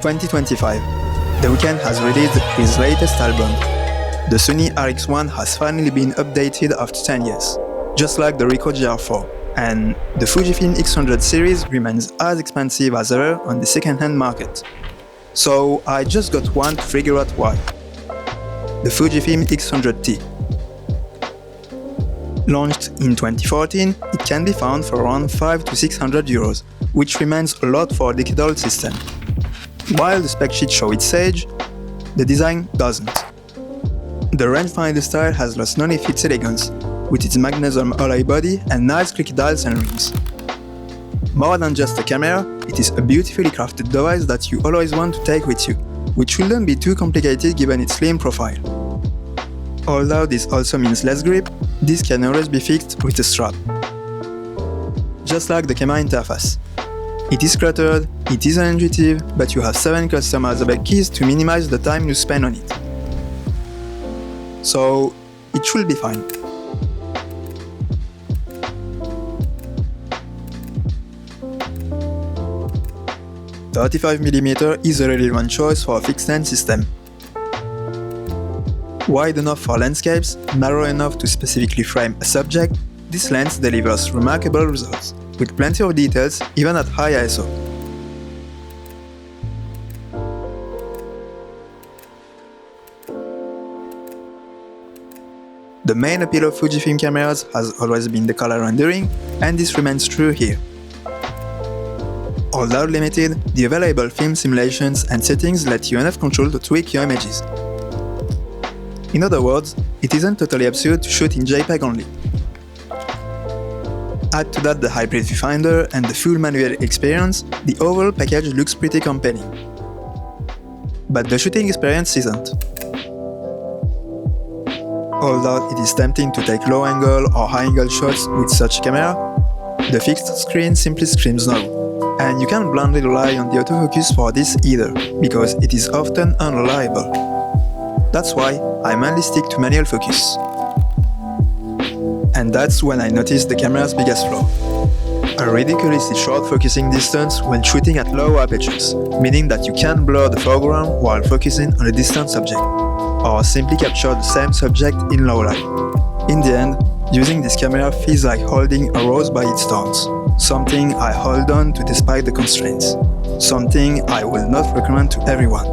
2025. The Weeknd has released his latest album. The Sony RX1 has finally been updated after 10 years, just like the Ricoh GR4, and the Fujifilm X100 series remains as expensive as ever on the second-hand market. So I just got one to figure out why. The Fujifilm X100T. Launched in 2014, it can be found for around 500 to 600 euros, which remains a lot for a decade-old system. While the spec sheet shows its age, the design doesn't. The rangefinder style has lost none of its elegance, with its magnesium alloy body and nice clicky dials and rings. More than just a camera, it is a beautifully crafted device that you always want to take with you, which shouldn't be too complicated given its slim profile. Although this also means less grip, this can always be fixed with a strap. Just like the camera interface. It is cluttered, it is unintuitive, but you have 7 customizable keys to minimize the time you spend on it. So, it should be fine. The 35mm is a relevant choice for a fixed-lens system. Wide enough for landscapes, narrow enough to specifically frame a subject, this lens delivers remarkable results, with plenty of details even at high ISO. The main appeal of Fujifilm cameras has always been the color rendering, and this remains true here. Although limited, the available film simulations and settings let you enough control to tweak your images. In other words, it isn't totally absurd to shoot in JPEG only. Add to that the hybrid viewfinder and the full manual experience, the overall package looks pretty compelling. But the shooting experience isn't. Although it is tempting to take low-angle or high-angle shots with such a camera, the fixed screen simply screams no, and you can't blindly rely on the autofocus for this either, because it is often unreliable. That's why I mainly stick to manual focus. And that's when I noticed the camera's biggest flaw. A ridiculously short focusing distance when shooting at low apertures, meaning that you can't blur the foreground while focusing on a distant subject, or simply capture the same subject in low light. In the end, using this camera feels like holding a rose by its thorns, something I hold on to despite the constraints, something I will not recommend to everyone.